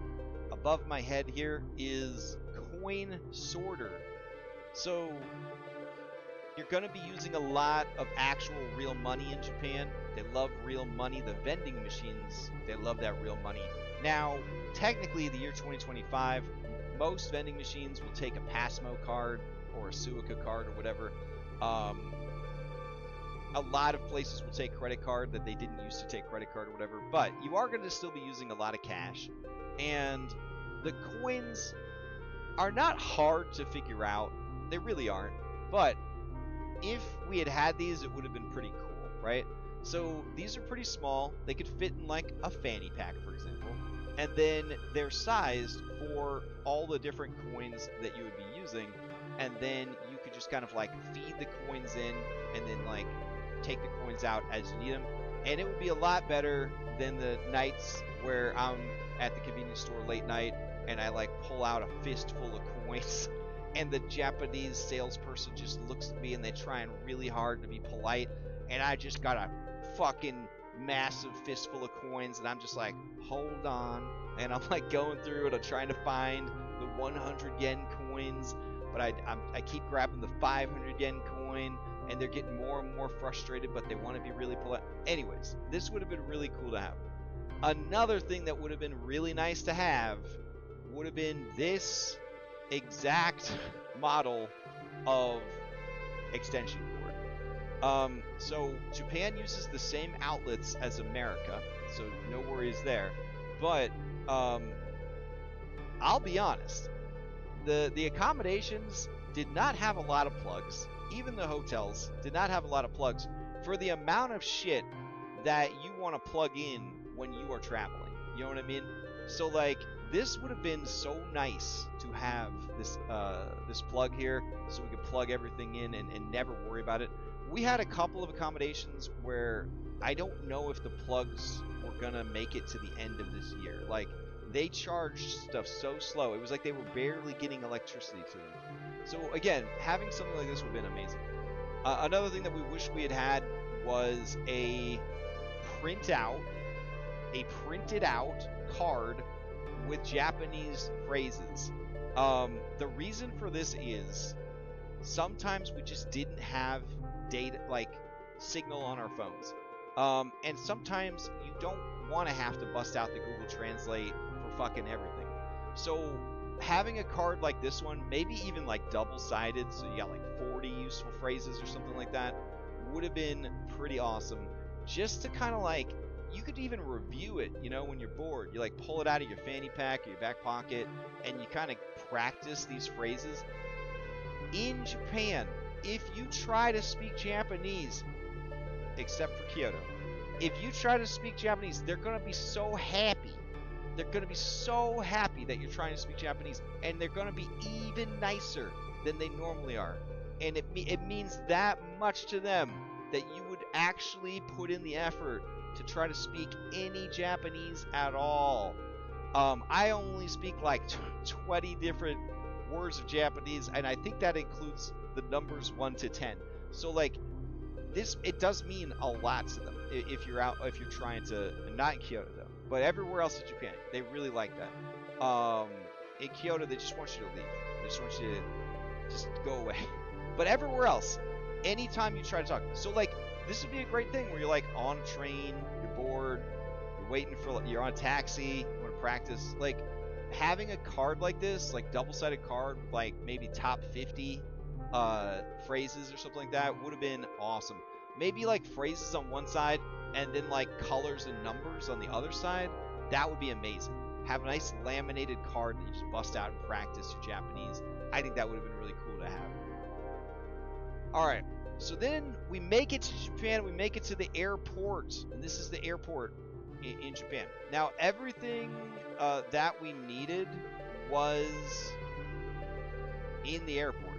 above my head here is coin sorter. So you're going to be using a lot of actual real money in Japan. They love real money. The vending machines, they love that real money. Now, technically, the year 2025, most vending machines will take a Passmo card or a Suica card or whatever. A lot of places will take credit card that they didn't used to take credit card or whatever, but you are going to still be using a lot of cash. And the coins are not hard to figure out. They really aren't. But if we had had these, it would have been pretty cool, right? So these are pretty small. They could fit in like a fanny pack, for example. And then they're sized for all the different coins that you would be using. And then you could just kind of like feed the coins in and then like take the coins out as you need them. And it would be a lot better than the nights where I'm at the convenience store late night and I like pull out a fistful of coins and the Japanese salesperson just looks at me and they trying really hard to be polite, and I just got a fucking massive fistful of coins and I'm just like, hold on, and I'm like going through it. I'm trying to find the 100 yen coins, but I keep grabbing the 500 yen coin, and they're getting more and more frustrated, but they want to be really polite. Anyways, this would have been really cool to have. Another thing that would have been really nice to have would have been this exact model of extension cord. So Japan uses the same outlets as America, so no worries there. But I'll be honest, the accommodations did not have a lot of plugs. Even the hotels did not have a lot of plugs for the amount of shit that you want to plug in when you are traveling. You know what I mean? So like this would have been so nice to have this plug here so we could plug everything in and never worry about it. We had a couple of accommodations where I don't know if the plugs were gonna make it to the end of this year. Like they charged stuff so slow. It was like they were barely getting electricity to them. So again, having something like this would have been amazing. Another thing that we wish we had had was a printed out card with Japanese phrases. The reason for this is sometimes we just didn't have data, like signal on our phones. And sometimes you don't want to have to bust out the Google Translate for fucking everything. So having a card like this one, maybe even like double-sided, so you got like 40 useful phrases or something like that, would have been pretty awesome. Just to kind of like, you could even review it, you know, when you're bored. You like pull it out of your fanny pack or your back pocket, and you kind of practice these phrases. In Japan, if you try to speak Japanese, except for Kyoto, if you try to speak Japanese, they're going to be so happy. They're going to be so happy that you're trying to speak Japanese, and they're going to be even nicer than they normally are. And it means that much to them that you would actually put in the effort to try to speak any Japanese at all. I only speak like 20 different words of Japanese, and I think that includes the numbers 1 to 10. So like this, it does mean a lot to them if you're trying to, not in Kyoto though, but everywhere else in Japan, they really like that. In Kyoto, they just want you to leave. They just want you to just go away. But everywhere else, anytime you try to talk, so like this would be a great thing where you're like on a train, you're bored, you're on a taxi, you want to practice. Like having a card like this, like double-sided card, with like maybe top 50 phrases or something like that, would have been awesome. Maybe like phrases on one side and then like colors and numbers on the other side. That would be amazing. Have a nice laminated card that you just bust out and practice your Japanese. I think that would have been really cool to have. Alright, so then we make it to Japan, we make it to the airport, and this is the airport in Japan. Now, everything that we needed was in the airport.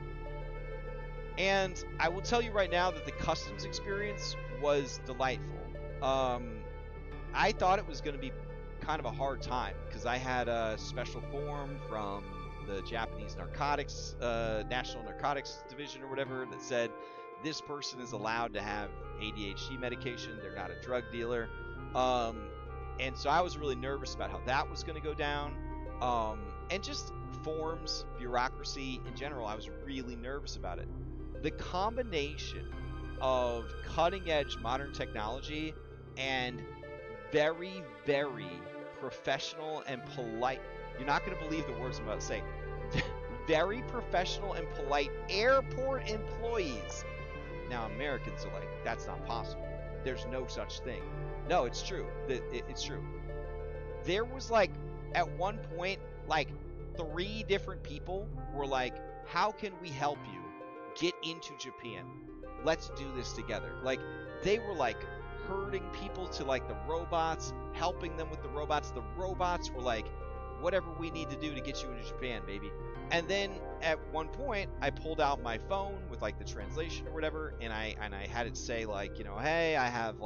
And I will tell you right now that the customs experience was delightful. I thought it was going to be kind of a hard time, because I had a special form from the Japanese Narcotics, National Narcotics Division or whatever, that said this person is allowed to have ADHD medication, they're not a drug dealer. And so I was really nervous about how that was going to go down. And just forms, bureaucracy in general, I was really nervous about it. The combination of cutting-edge modern technology and very, very professional and polite, you're not going to believe the words I'm about to say, very professional and polite airport employees. Now, Americans are like, that's not possible. There's no such thing. No, it's true. It's true. There was like, at one point, like 3 different people were like, how can we help you get into Japan? Let's do this together. Like, they were like herding people to like the robots, helping them with the robots. The robots were like, whatever we need to do to get you into Japan, baby. And then at one point, I pulled out my phone with like the translation or whatever, and I had it say like, you know, hey, I have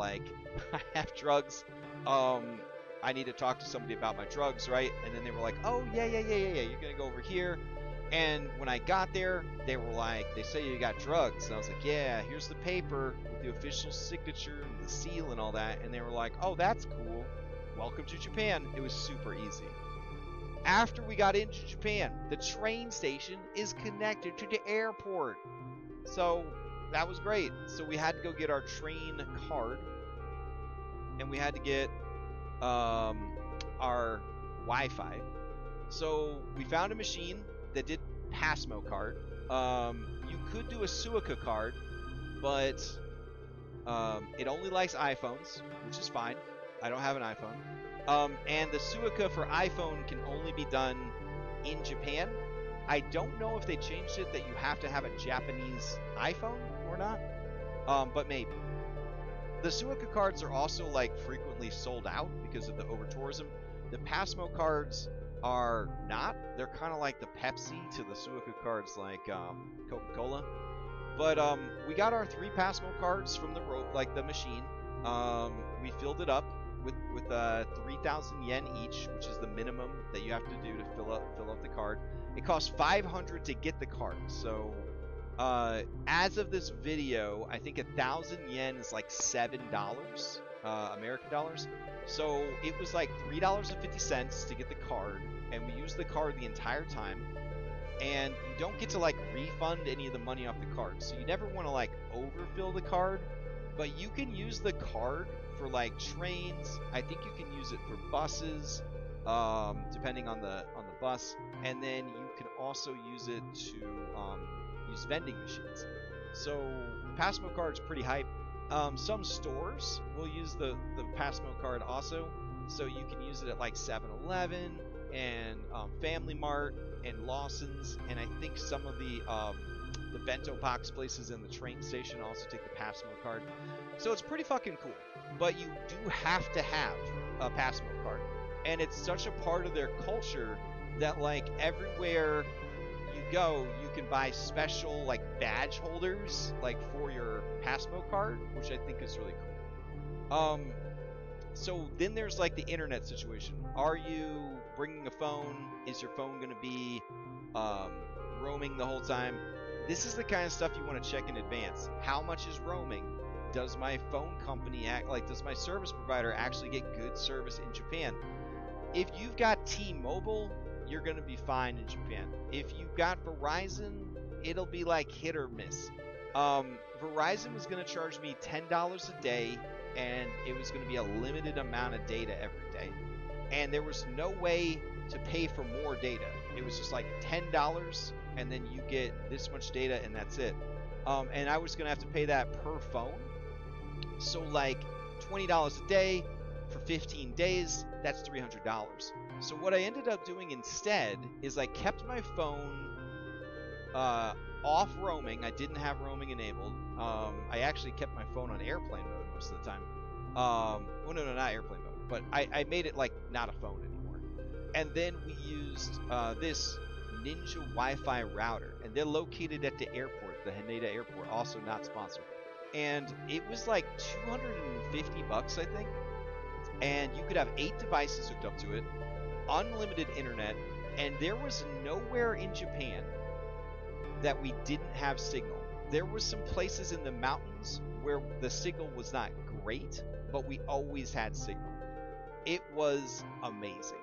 drugs. I need to talk to somebody about my drugs, right? And then they were like, oh yeah, you're gonna go over here. And when I got there, they were like, they say you got drugs, and I was like, yeah, here's the paper with the official signature and the seal and all that. And they were like, oh, that's cool. Welcome to Japan. It was super easy. After we got into Japan, the train station is connected to the airport. So that was great. So we had to go get our train card, and we had to get our Wi-Fi. So we found a machine that did Passmo card. You could do a Suica card, but it only likes iPhones, which is fine. I don't have an iPhone. And the Suica for iPhone can only be done in Japan. I don't know if they changed it that you have to have a Japanese iPhone or not, but maybe. The Suica cards are also like frequently sold out because of the over tourism. The Passmo cards are not. They're kind of like the Pepsi to the Suica cards, like Coca-Cola. But we got our 3 Passmo cards from the machine. We filled it up with 3,000 yen each, which is the minimum that you have to do to fill out the card. It costs 500 to get the card. So as of this video, I think 1,000 yen is like $7 American dollars. So it was like $3.50 to get the card, and we used the card the entire time. And you don't get to like refund any of the money off the card, so you never want to like overfill the card, but you can use the card for like trains. I think you can use it for buses, depending on the bus, and then you can also use it to use vending machines. So the Passmo card's pretty hype. Some stores will use the Passmo card also, so you can use it at like 7-Eleven and Family Mart and Lawson's, and I think some of the bento box places in the train station also take the Passmo card. So it's pretty fucking cool. But you do have to have a Passmo card, and it's such a part of their culture that like everywhere you go, you can buy special like badge holders like for your Passmo card, which I think is really cool. So then there's like the internet situation. Are you bringing a phone? Is your phone going to be roaming the whole time? This is the kind of stuff you want to check in advance. How much is roaming? Does my phone company does my service provider actually get good service in Japan? If you've got T-Mobile, you're going to be fine in Japan. If you've got Verizon, it'll be like hit or miss. Verizon was going to charge me $10 a day, and it was going to be a limited amount of data every day. And there was no way to pay for more data. It was just like $10, and then you get this much data, and that's it. And I was going to have to pay that per phone. So like $20 a day for 15 days, that's $300. So what I ended up doing instead is I kept my phone off roaming. I didn't have roaming enabled. I actually kept my phone on airplane mode most of the time. Well, no, not airplane mode, but I made it like not a phone anymore. And then we used this Ninja Wi-Fi router, and they're located at the airport, the Haneda Airport, also not sponsored. And it was like $250, I think. And you could have 8 devices hooked up to it, unlimited internet, and there was nowhere in Japan that we didn't have signal. There were some places in the mountains where the signal was not great, but we always had signal. It was amazing.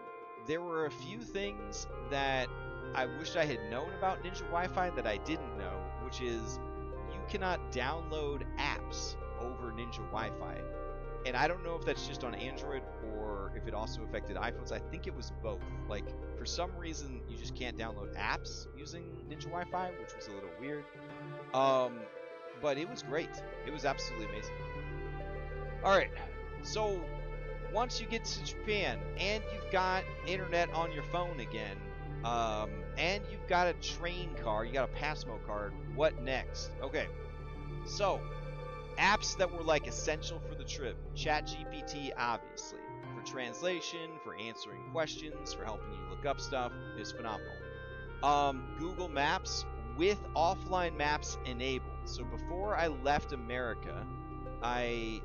There were a few things that I wished I had known about Ninja Wi-Fi that I didn't know, which is you cannot download apps over Ninja Wi-Fi. And I don't know if that's just on Android or if it also affected iPhones. I think it was both. Like, for some reason, you just can't download apps using Ninja Wi-Fi, which was a little weird. But it was great. It was absolutely amazing. Alright, so once you get to Japan and you've got internet on your phone again, and you've got a train card, you got a Passmo card, what next? Okay, so apps that were like essential for the trip. ChatGPT, obviously, for translation, for answering questions, for helping you look up stuff, is phenomenal. Google Maps with offline maps enabled. So before I left America, I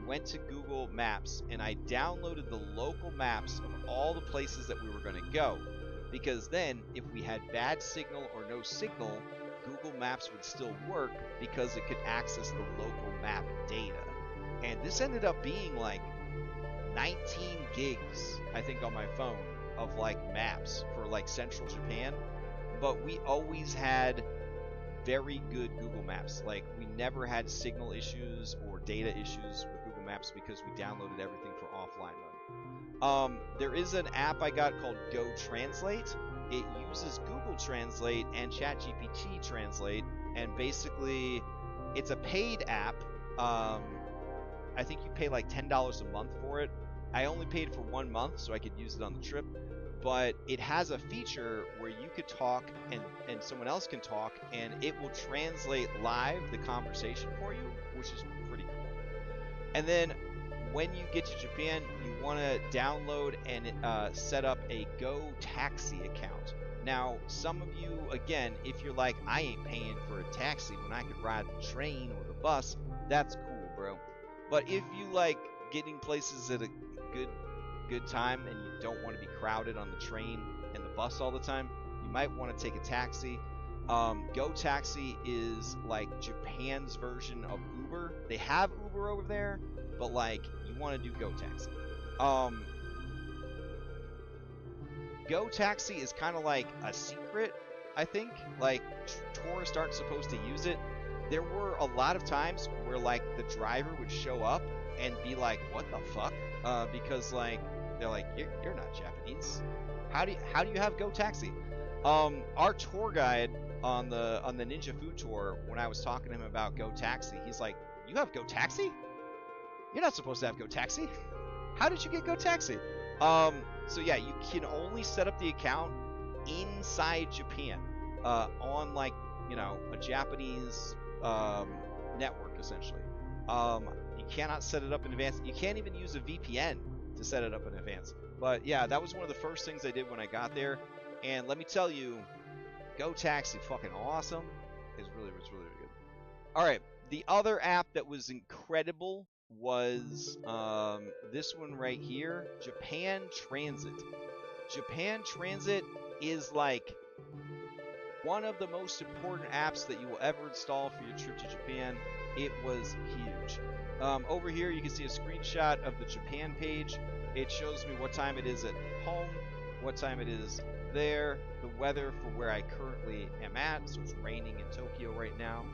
went to Google Maps and I downloaded the local maps of all the places that we were going to go, because then if we had bad signal or no signal, Google Maps would still work because it could access the local map data. And this ended up being like 19 gigs, I think, on my phone of like maps for like central Japan. But we always had very good Google Maps. Like, we never had signal issues or data issues with Google Maps because we downloaded everything for offline mode. There is an app I got called Go Translate. It uses Google Translate and ChatGPT Translate, and basically it's a paid app. I think you pay like $10 a month for it. I only paid for 1 month so I could use it on the trip, but it has a feature where you could talk and someone else can talk, and it will translate live the conversation for you, which is pretty cool. And then when you get to Japan, you want to download and set up a Go Taxi account. Now, some of you, again, if you're like, I ain't paying for a taxi when I could ride the train or the bus, that's cool, bro. But if you like getting places at a good time and you don't want to be crowded on the train and the bus all the time, you might want to take a taxi. Go Taxi is like Japan's version of Uber. They have Uber over there, but like you want to do Go Taxi. Go Taxi is kind of like a secret, I think. Like tourists aren't supposed to use it. There were a lot of times where like the driver would show up and be like, "What the fuck?" Because like they're like, "You're not Japanese. How do you have Go Taxi?" Our tour guide on the Ninja Food Tour, when I was talking to him about Go Taxi, he's like, "You have Go Taxi? You're not supposed to have Go Taxi. How did you get Go Taxi?" So yeah, you can only set up the account inside Japan, on like, you know, a Japanese network essentially. You cannot set it up in advance. You can't even use a VPN to set it up in advance. But yeah, that was one of the first things I did when I got there. And let me tell you, Go Taxi, fucking awesome. It's really good. All right, the other app that was incredible was this one right here, Japan Transit. Japan Transit is like one of the most important apps that you will ever install for your trip to Japan. It was huge. Over here you can see a screenshot of the Japan page. It shows me what time it is at home, what time it is there, the weather for where I currently am at. So it's raining in Tokyo right now.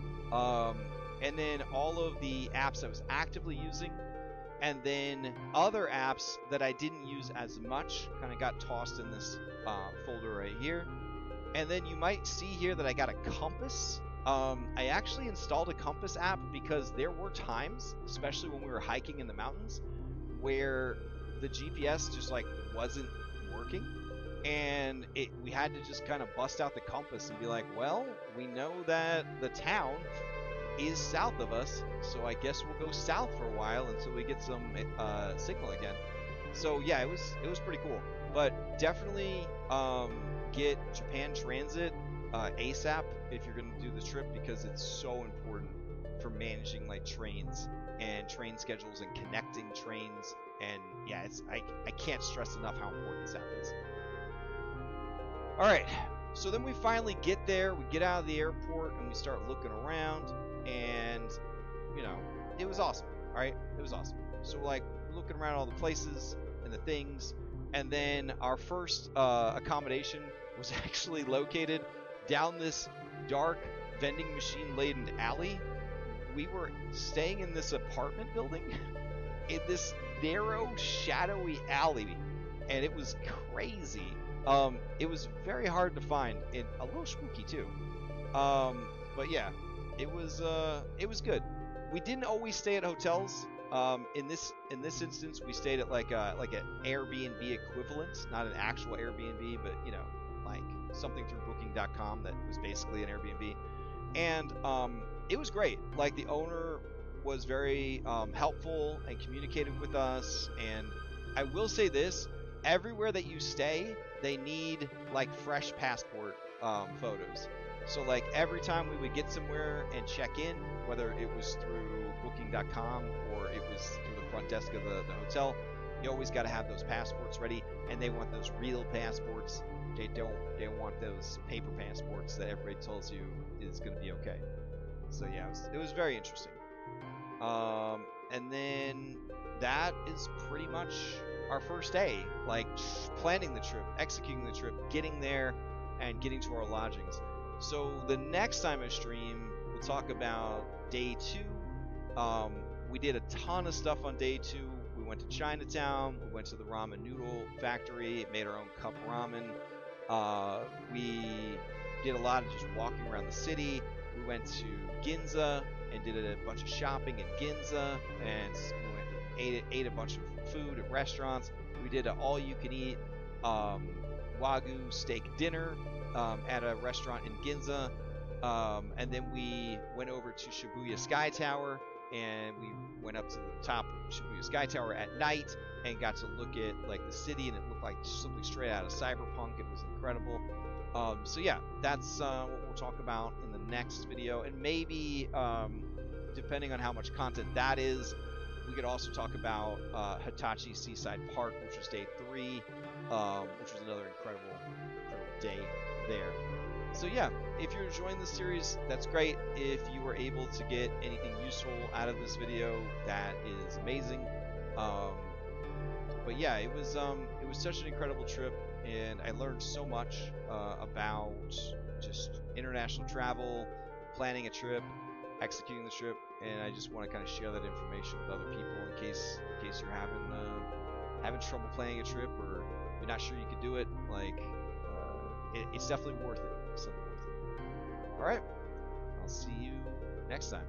And then all of the apps I was actively using, and then other apps that I didn't use as much kind of got tossed in this folder right here. And then you might see here that I got a compass. I actually installed a compass app because there were times, especially when we were hiking in the mountains, where the GPS just like wasn't working, and we had to just kind of bust out the compass and be like, well, we know that the town is south of us, so I guess we'll go south for a while until we get some signal again. So yeah, it was pretty cool. But definitely get Japan Transit ASAP if you're going to do the trip, because it's so important for managing like trains and train schedules and connecting trains. And yeah, I can't stress enough how important this app is. All right, so then we finally get there. We get out of the airport and we start looking around, and you know, it was awesome. All right, it was awesome. So like we're looking around all the places and the things, and then our first accommodation was actually located down this dark vending machine laden alley. We were staying in this apartment building in this narrow, shadowy alley, and it was crazy. It was very hard to find and a little spooky too. But yeah, it was good. We didn't always stay at hotels. In this instance, we stayed at like an Airbnb equivalent, not an actual Airbnb, but you know, like something through Booking.com that was basically an Airbnb. And it was great. Like the owner was very helpful and communicated with us. And I will say this: everywhere that you stay, they need like fresh passport photos. So like every time we would get somewhere and check in, whether it was through Booking.com or it was through the front desk of the hotel, you always got to have those passports ready, and they want those real passports. They don't want those paper passports that everybody tells you is going to be okay. So yeah, it was very interesting. And then that is pretty much our first day, like planning the trip, executing the trip, getting there, and getting to our lodgings. So the next time I stream, we'll talk about day 2. We did a ton of stuff on day 2. We went to Chinatown. We went to the ramen noodle factory. Made our own cup ramen. We did a lot of just walking around the city. We went to Ginza and did a bunch of shopping in Ginza, and we ate a bunch of food at restaurants. We did an all-you-can-eat Wagyu steak dinner at a restaurant in Ginza. And then we went over to Shibuya Sky Tower, and we went up to the top of Shibuya Sky Tower at night and got to look at like the city, and it looked like something straight out of Cyberpunk. It was incredible. So yeah, that's what we'll talk about in the next video, and maybe depending on how much content that is, we could also talk about Hitachi Seaside Park, which was day 3, which was another incredible day there. So yeah, if you're enjoying this series, that's great. If you were able to get anything useful out of this video, that is amazing. But yeah, it was such an incredible trip, and I learned so much about just international travel, planning a trip, executing the trip, and I just want to kind of share that information with other people in case you're having trouble planning a trip, or you're not sure you could do it. Like, it's definitely worth it. It's definitely worth it. All right, I'll see you next time.